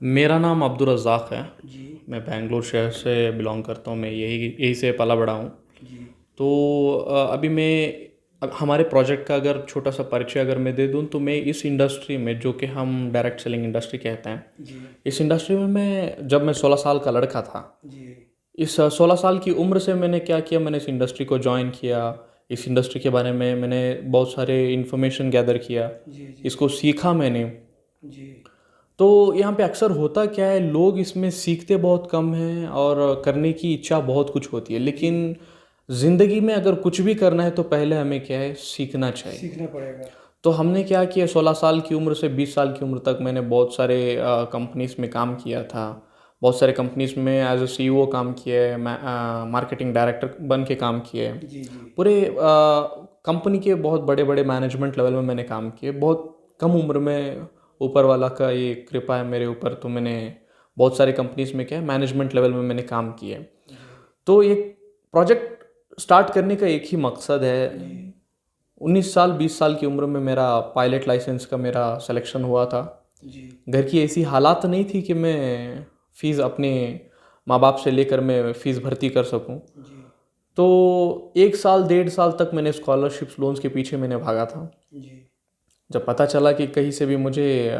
मेरा नाम अब्दुल रज़ाक है। जी। मैं बेंगलोर शहर से बिलोंग करता हूँ। मैं यही यही से पला बड़ा हूँ। जी। तो अभी मैं अब हमारे प्रोजेक्ट का अगर छोटा सा परिचय अगर मैं दे दूँ तो मैं इस इंडस्ट्री में, जो कि हम डायरेक्ट सेलिंग इंडस्ट्री कहते हैं, जी। इस इंडस्ट्री में जब मैं 16 साल का लड़का था, जी। इस 16 साल की उम्र से मैंने क्या किया, मैंने इस इंडस्ट्री को ज्वाइन किया। इस इंडस्ट्री के बारे में मैंने बहुत सारे इन्फॉर्मेशन गैदर किया, जी। जी। इसको सीखा मैंने। जी। तो यहाँ पे अक्सर होता क्या है, लोग इसमें सीखते बहुत कम हैं और करने की इच्छा बहुत कुछ होती है, जी। लेकिन ज़िंदगी में अगर कुछ भी करना है तो पहले हमें क्या है, सीखना चाहिए। सीखना पड़ेगा। तो हमने क्या किया, 16 साल की उम्र से 20 साल की उम्र तक मैंने बहुत सारे कंपनीज में काम किया था। बहुत सारे कंपनीज में एज अ सीईओ काम किया है, मार्केटिंग डायरेक्टर बन के काम किया है। जी। जी। पूरे कंपनी के बहुत बड़े बड़े मैनेजमेंट लेवल में मैंने काम किए बहुत कम उम्र में। ऊपर वाला का ये कृपा है मेरे ऊपर, तो मैंने बहुत सारे कंपनीज में क्या है, मैनेजमेंट लेवल में मैंने काम किया है। जी। तो ये प्रोजेक्ट स्टार्ट करने का एक ही मकसद है। जी। 19 साल 20 साल की उम्र में मेरा पायलट लाइसेंस का मेरा सिलेक्शन हुआ था। जी। घर की ऐसी हालात नहीं थी कि मैं फ़ीस अपने माँ बाप से लेकर मैं फ़ीस भर्ती कर सकूं। जी। तो 1 साल 1.5 साल तक मैंने स्कॉलरशिप्स लोन्स के पीछे मैंने भागा था। जी। जब पता चला कि कहीं से भी मुझे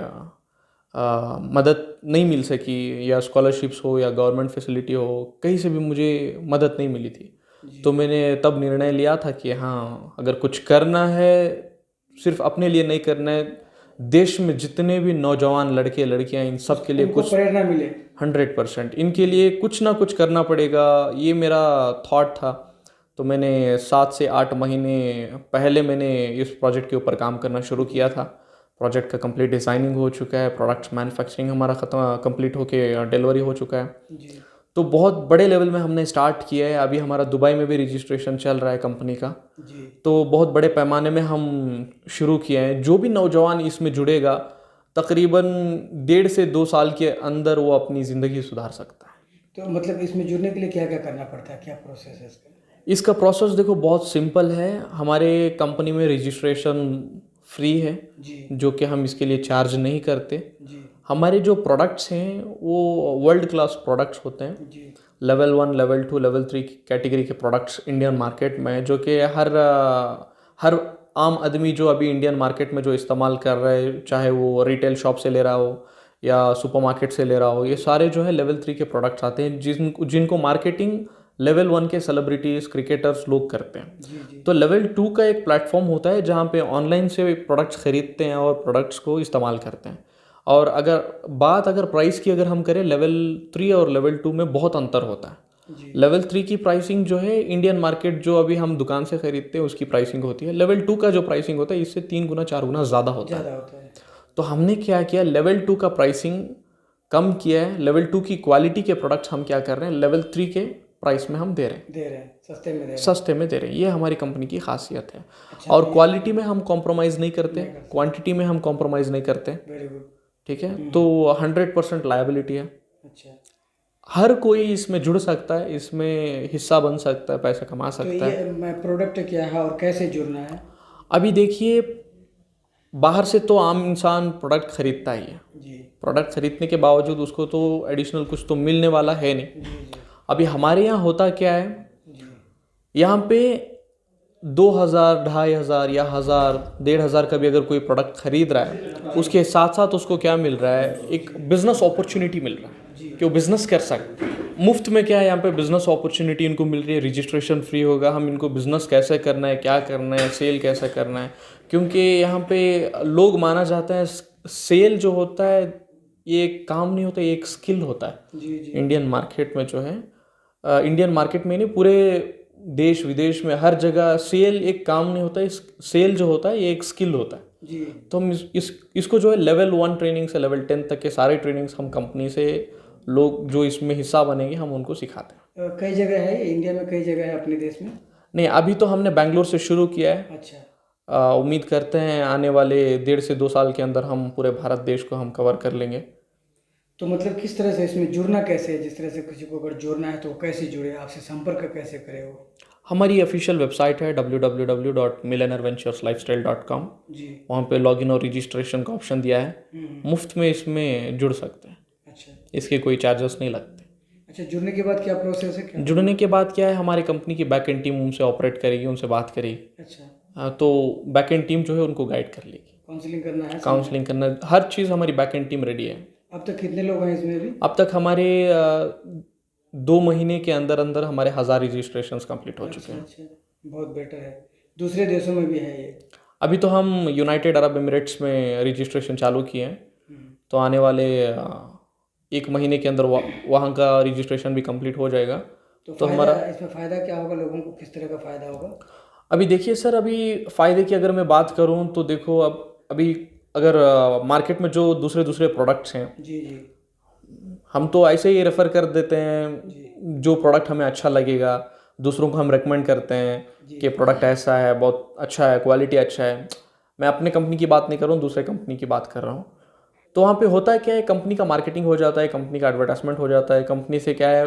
मदद नहीं मिल सकी, या स्कॉलरशिप्स हो या गवर्नमेंट फैसिलिटी हो, कहीं से भी मुझे मदद नहीं मिली थी, जी। तो मैंने तब निर्णय लिया था कि हाँ, अगर कुछ करना है, सिर्फ अपने लिए नहीं करना है, देश में जितने भी नौजवान लड़के लड़कियां, इन सब के लिए उनको कुछ प्रेरणा मिले। 100% इनके जी। लिए कुछ ना कुछ करना पड़ेगा, ये मेरा थॉट था। तो मैंने 7 से 8 महीने पहले मैंने इस प्रोजेक्ट के ऊपर काम करना शुरू जी। किया था। प्रोजेक्ट का कंप्लीट डिज़ाइनिंग हो चुका है, प्रोडक्ट्स मैन्युफैक्चरिंग हमारा ख़त्म कंप्लीट होके डिलीवरी हो चुका है। जी। तो बहुत बड़े लेवल में हमने स्टार्ट किया है। अभी हमारा दुबई में भी रजिस्ट्रेशन चल रहा है कंपनी का। जी। तो बहुत बड़े पैमाने में हम शुरू किए हैं। जो भी नौजवान इसमें जुड़ेगा, तकरीबन 1.5 से 2 साल के अंदर वो अपनी ज़िंदगी सुधार सकता है। तो मतलब इसमें जुड़ने के लिए क्या क्या करना पड़ता है, क्या प्रोसेस है इसका? इसका प्रोसेस देखो बहुत सिंपल है। हमारे कंपनी में रजिस्ट्रेशन फ्री है, जी। जो कि हम इसके लिए चार्ज नहीं करते। जी। हमारे जो प्रोडक्ट्स हैं वो वर्ल्ड क्लास प्रोडक्ट्स होते हैं। जी। लेवल 1 लेवल 2 लेवल 3 की कैटेगरी के प्रोडक्ट्स इंडियन मार्केट में, जो कि हर आम आदमी जो अभी इंडियन मार्केट में जो इस्तेमाल कर रहा है, चाहे वो रिटेल शॉप से ले रहा हो या सुपरमार्केट से ले रहा हो, ये सारे जो है लेवल 3 के प्रोडक्ट्स आते हैं, जिनको मार्केटिंग लेवल 1 के सेलिब्रिटीज़ क्रिकेटर्स लोग करते हैं। जी। जी। तो लेवल 2 का एक प्लेटफॉर्म होता है जहाँ पे ऑनलाइन से प्रोडक्ट्स खरीदते हैं और प्रोडक्ट्स को इस्तेमाल करते हैं। और अगर प्राइस की अगर हम करें, लेवल 3 और लेवल 2 में बहुत अंतर होता है। जी। लेवल 3 की प्राइसिंग जो है, इंडियन मार्केट जो अभी हम दुकान से खरीदते हैं उसकी प्राइसिंग होती है। लेवल 2 का जो प्राइसिंग होता है, इससे 3 गुना 4 गुना ज़्यादा होता है। ज़्यादा होता है। तो हमने क्या किया, लेवल 2 का प्राइसिंग कम किया है। लेवल 2 की क्वालिटी के प्रोडक्ट्स हम क्या कर रहे हैं, लेवल 3 के प्राइस में हम दे रहे हैं, दे रहे हैं, सस्ते में दे रहे हैं। सस्ते में दे रहे हैं। ये हमारी कंपनी की खासियत है। अच्छा, और तो ये क्वालिटी में हम कॉम्प्रोमाइज़ नहीं करते, नहीं करते। क्वांटिटी में हम कॉम्प्रोमाइज़ नहीं करते। Very good. ठीक है, तो 100% लायबिलिटी है। अच्छा। हर कोई इसमें जुड़ सकता है, इसमें हिस्सा बन सकता है, पैसा कमा तो सकता ये है। मैं प्रोडक्ट क्या है और कैसे जुड़ना है? अभी देखिए, बाहर से तो आम इंसान प्रोडक्ट खरीदता ही है। जी। प्रोडक्ट खरीदने के बावजूद उसको तो एडिशनल कुछ तो मिलने वाला है नहीं। जी। जी। अभी हमारे यहाँ होता क्या है, जी। यहाँ पे 2,000 2,500 या 1,000 1,500 का भी अगर कोई प्रोडक्ट खरीद रहा है, उसके साथ साथ उसको क्या मिल रहा है, एक बिजनेस अपॉर्चुनिटी मिल रहा है जी। कि वो बिजनेस कर सकते हैं। मुफ्त में क्या है, यहाँ पे बिजनेस अपॉर्चुनिटी इनको मिल रही है। रजिस्ट्रेशन फ्री होगा, हम इनको बिजनेस कैसे करना है, क्या करना है, सेल कैसे करना है। क्योंकि यहाँ पे लोग माना जाता है, सेल जो होता है ये एक काम नहीं होता, ये एक स्किल होता है। जी। जी। इंडियन मार्केट में जो है, इंडियन मार्केट में नहीं, पूरे देश विदेश में हर जगह सेल एक काम नहीं होता, इस सेल जो होता है ये एक स्किल होता है। जी। तो हम इसको जो है लेवल 1 ट्रेनिंग से लेवल 10 तक के सारे ट्रेनिंग्स हम कंपनी से, लोग जो इसमें हिस्सा बनेंगे हम उनको सिखाते हैं। कई जगह है इंडिया में, कई जगह है अपने देश में? नहीं, अभी तो हमने बेंगलोर से शुरू किया है। अच्छा। उम्मीद करते हैं आने वाले 1.5 से 2 साल के अंदर हम पूरे भारत देश को हम कवर कर लेंगे। तो मतलब किस तरह से इसमें जुड़ना कैसे है? जिस तरह से किसी को अगर जुड़ना है तो वो कैसे जुड़े, आपसे संपर्क कैसे करे वो? हमारी ऑफिशियल वेबसाइट है www.millionaireventureslifestyle.com। जी। वहाँ पे लॉगिन और रजिस्ट्रेशन का ऑप्शन दिया है। हम्म। मुफ्त में इसमें जुड़ सकते हैं। इसके कोई चार्जेस नहीं लगते। अच्छा, जुड़ने के बाद क्या प्रोसेस है, क्या? जुड़ने के बाद क्या है, हमारी कंपनी की बैक एंड टीम उनसे ऑपरेट करेगी, उनसे बात करेगी। अच्छा, तो बैक एंड टीम जो है उनको गाइड कर लेगी, काउंसलिंग करना है, काउंसलिंग करना, हर चीज़ हमारी बैक एंड टीम रेडी है। अब तक कितने लोग हैं इसमें अभी? अब तक हमारे 2 महीने के अंदर अंदर हमारे 1000 रजिस्ट्रेशन कंप्लीट हो चुके हैं। अच्छा, बहुत बेटर है। दूसरे देशों में भी है ये? अभी तो हम यूनाइटेड अरब एमिरेट्स में रजिस्ट्रेशन चालू किए हैं, तो आने वाले 1 महीने के अंदर वहाँ का रजिस्ट्रेशन भी कंप्लीट हो जाएगा। तो हमारा इसमें फ़ायदा क्या होगा, लोगों को किस तरह का फ़ायदा होगा? अभी देखिए सर, अभी फ़ायदे की अगर मैं बात करूँ तो देखो, अभी अगर मार्केट में जो दूसरे दूसरे प्रोडक्ट्स हैं, जी जी हम तो ऐसे ही रेफ़र कर देते हैं, जी जो प्रोडक्ट हमें अच्छा लगेगा दूसरों को हम रेकमेंड करते हैं कि प्रोडक्ट ऐसा है, बहुत अच्छा है, क्वालिटी अच्छा है। मैं अपने कंपनी की बात नहीं कर रहा हूँ, दूसरे कंपनी की बात कर रहा हूँ। तो वहाँ पे होता है क्या है, कंपनी का मार्केटिंग हो जाता है, कंपनी का एडवर्टाइजमेंट हो जाता है, कंपनी से क्या है,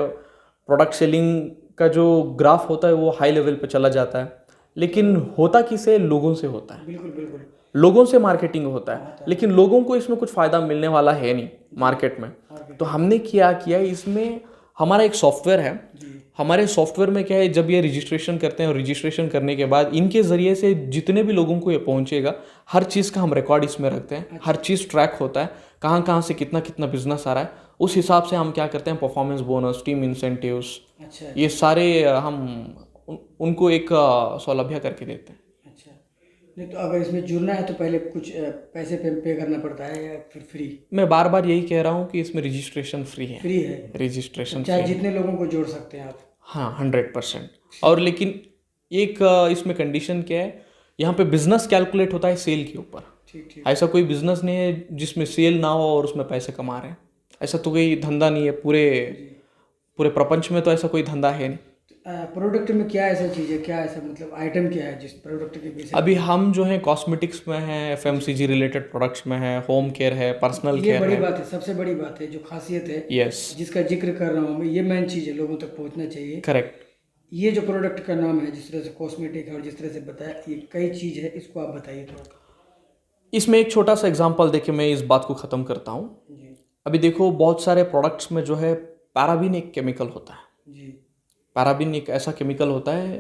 प्रोडक्ट सेलिंग का जो ग्राफ होता है वो हाई लेवल पे चला जाता है। लेकिन होता किसे, लोगों से होता है, बिल्कुल बिल्कुल। लोगों से मार्केटिंग होता है, लेकिन लोगों को इसमें कुछ फ़ायदा मिलने वाला है नहीं मार्केट में। तो हमने क्या किया, इसमें हमारा एक सॉफ्टवेयर है। हमारे सॉफ्टवेयर में क्या है, जब ये रजिस्ट्रेशन करते हैं और रजिस्ट्रेशन करने के बाद इनके ज़रिए से जितने भी लोगों को ये पहुंचेगा, हर चीज़ का हम रिकॉर्ड इसमें रखते हैं। हर चीज़ ट्रैक होता है, कहाँ कहाँ से कितना कितना बिजनेस आ रहा है। उस हिसाब से हम क्या करते हैं, परफॉर्मेंस बोनस, टीम इंसेंटिव्स, अच्छा ये सारे हम उनको एक सौलभ्य करके देते हैं। अच्छा। नहीं, तो अगर इसमें जुड़ना है तो पहले कुछ पैसे पे करना पड़ता है या फिर फ्री? मैं बार बार यही कह रहा हूँ कि इसमें रजिस्ट्रेशन फ्री है। फ्री है, रजिस्ट्रेशन चाहे फ्री है। जितने लोगों को जोड़ सकते हैं आप? हाँ, 100%। और लेकिन एक इसमें कंडीशन क्या है, यहाँ पे बिजनेस कैलकुलेट होता है सेल के ऊपर। ठीक ठीक। ऐसा कोई बिजनेस नहीं है जिसमें सेल ना हो और उसमें पैसे कमा रहे हैं, ऐसा तो कोई धंधा नहीं है। पूरे पूरे प्रपंच में तो ऐसा कोई धंधा है नहीं। प्रोडक्ट में क्या ऐसा चीज़ है, क्या ऐसा मतलब आइटम क्या है जिस प्रोडक्ट के विषय? अभी हम जो है कॉस्मेटिक्स में है, एफएमसीजी रिलेटेड प्रोडक्ट्स में है, होम केयर है, पर्सनल ये केयर बड़ी है। बात है, सबसे बड़ी बात है, जो खासियत है यस, जिसका जिक्र कर रहा हूँ मैं, ये मेन चीज़ है, लोगों तक पहुँचना चाहिए। करेक्ट। ये जो प्रोडक्ट का नाम है, जिस तरह से कॉस्मेटिक है और जिस तरह से बताया, ये कई चीज़ है, इसको आप बताइए थोड़ा। इसमें एक छोटा सा एग्जांपल देके मैं इस बात को ख़त्म करता हूँ। जी अभी देखो, बहुत सारे प्रोडक्ट्स में जो है पैराबीन एक केमिकल होता है। जी पैराबीन एक ऐसा केमिकल होता है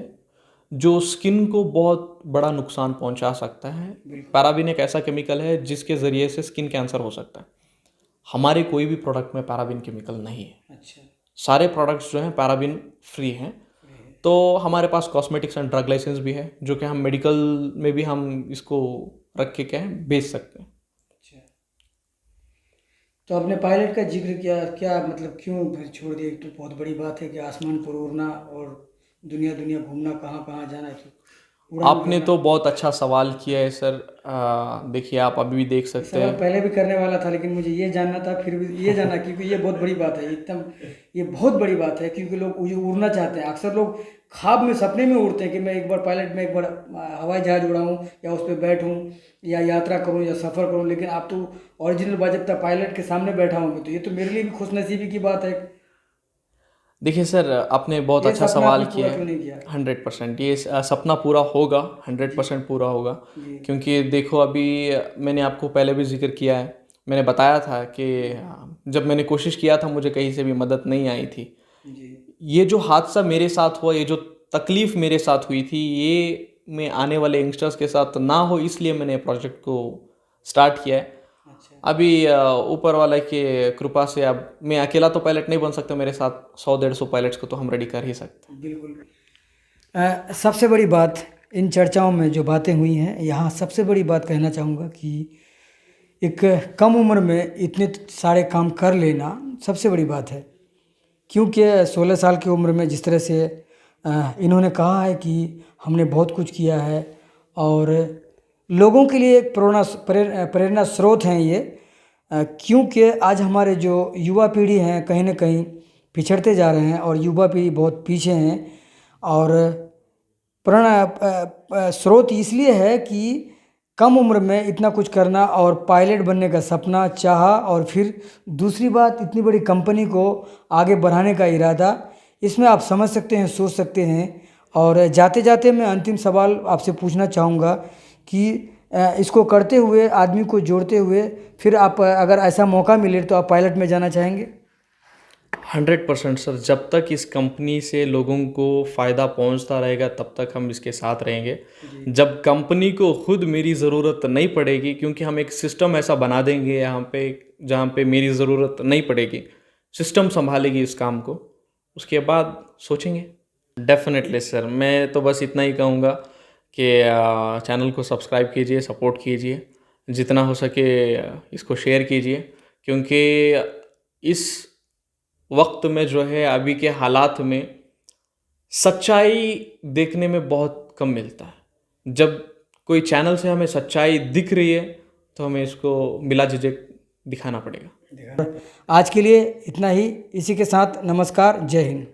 जो स्किन को बहुत बड़ा नुकसान पहुंचा सकता है। पैराबीन एक ऐसा केमिकल है जिसके ज़रिए से स्किन कैंसर हो सकता है। हमारे कोई भी प्रोडक्ट में पैराबीन केमिकल नहीं है। अच्छा। सारे प्रोडक्ट्स जो हैं पैराबीन फ्री हैं। तो हमारे पास कॉस्मेटिक्स एंड ड्रग लाइसेंस भी है, जो कि हम मेडिकल में भी हम इसको रख के क्या है, बेच सकते हैं। अच्छा, तो आपने पायलट का जिक्र किया, क्या मतलब क्यों फिर छोड़ दिया? एक तो बहुत बड़ी बात है कि आसमान पर उड़ना और दुनिया दुनिया घूमना, कहाँ कहाँ जाना है, तो उड़ान आपने भरना। तो बहुत अच्छा सवाल किया है सर। देखिए, आप अभी भी देख सकते सवाल हैं। पहले भी करने वाला था, लेकिन मुझे ये जानना था, फिर भी ये जानना, क्योंकि ये बहुत बड़ी बात है, एकदम ये बहुत बड़ी बात है, क्योंकि लोग उड़ना चाहते हैं। अक्सर लोग ख्वाब में, सपने में उड़ते हैं कि मैं एक बार पायलट में, एक बार हवाई जहाज उड़ाऊँ या उस पर बैठूँ या यात्रा करूँ या सफ़र करूँ। लेकिन आप तो ओरिजिनल बाज़ाब्ता पायलट के सामने बैठा हूँ मैं, तो ये तो मेरे लिए भी खुशनसीबी की बात है। देखिए सर, आपने बहुत ये अच्छा सपना सवाल आपने किया पूरा है। क्यों नहीं किया? 100% ये सपना पूरा होगा, 100% पूरा होगा। जी क्योंकि देखो, अभी मैंने आपको पहले भी जिक्र किया है, मैंने बताया था कि जब मैंने कोशिश किया था, मुझे कहीं से भी मदद नहीं आई थी। जी ये जो हादसा मेरे साथ हुआ, ये जो तकलीफ़ मेरे साथ हुई थी, ये मैं आने वाले यंगस्टर्स के साथ ना हो, इसलिए मैंने प्रोजेक्ट को स्टार्ट किया है। अच्छा। अभी ऊपर वाले के कृपा से अब मैं अकेला तो पायलट नहीं बन सकता, मेरे साथ 100-150 पायलट्स को तो हम रेडी कर ही सकते हैं। बिल्कुल। सबसे बड़ी बात इन चर्चाओं में जो बातें हुई हैं, यहाँ सबसे बड़ी बात कहना चाहूँगा कि एक कम उम्र में इतने सारे काम कर लेना सबसे बड़ी बात है। क्योंकि 16 साल की उम्र में जिस तरह से इन्होंने कहा है कि हमने बहुत कुछ किया है और लोगों के लिए एक प्रेरणा स्रोत हैं ये। क्योंकि आज हमारे जो युवा पीढ़ी हैं, कहीं ना कहीं पिछड़ते जा रहे हैं और युवा पीढ़ी बहुत पीछे हैं। और प्रेरणा स्रोत इसलिए है कि कम उम्र में इतना कुछ करना और पायलट बनने का सपना चाहा, और फिर दूसरी बात, इतनी बड़ी कंपनी को आगे बढ़ाने का इरादा। इसमें आप समझ सकते हैं, सोच सकते हैं। और जाते जाते मैं अंतिम सवाल आपसे पूछना चाहूँगा कि इसको करते हुए, आदमी को जोड़ते हुए, फिर आप अगर ऐसा मौका मिले तो आप पायलट में जाना चाहेंगे? 100% सर, जब तक इस कंपनी से लोगों को फ़ायदा पहुंचता रहेगा तब तक हम इसके साथ रहेंगे। जब कंपनी को खुद मेरी ज़रूरत नहीं पड़ेगी, क्योंकि हम एक सिस्टम ऐसा बना देंगे यहाँ पे जहाँ पे मेरी ज़रूरत नहीं पड़ेगी, सिस्टम संभालेगी इस काम को, उसके बाद सोचेंगे। डेफिनेटली सर, मैं तो बस इतना ही कहूँगा कि चैनल को सब्सक्राइब कीजिए, सपोर्ट कीजिए, जितना हो सके इसको शेयर कीजिए, क्योंकि इस वक्त में जो है अभी के हालात में सच्चाई देखने में बहुत कम मिलता है। जब कोई चैनल से हमें सच्चाई दिख रही है तो हमें इसको बिला झिझक दिखाना पड़ेगा। आज के लिए इतना ही। इसी के साथ नमस्कार, जय हिंद।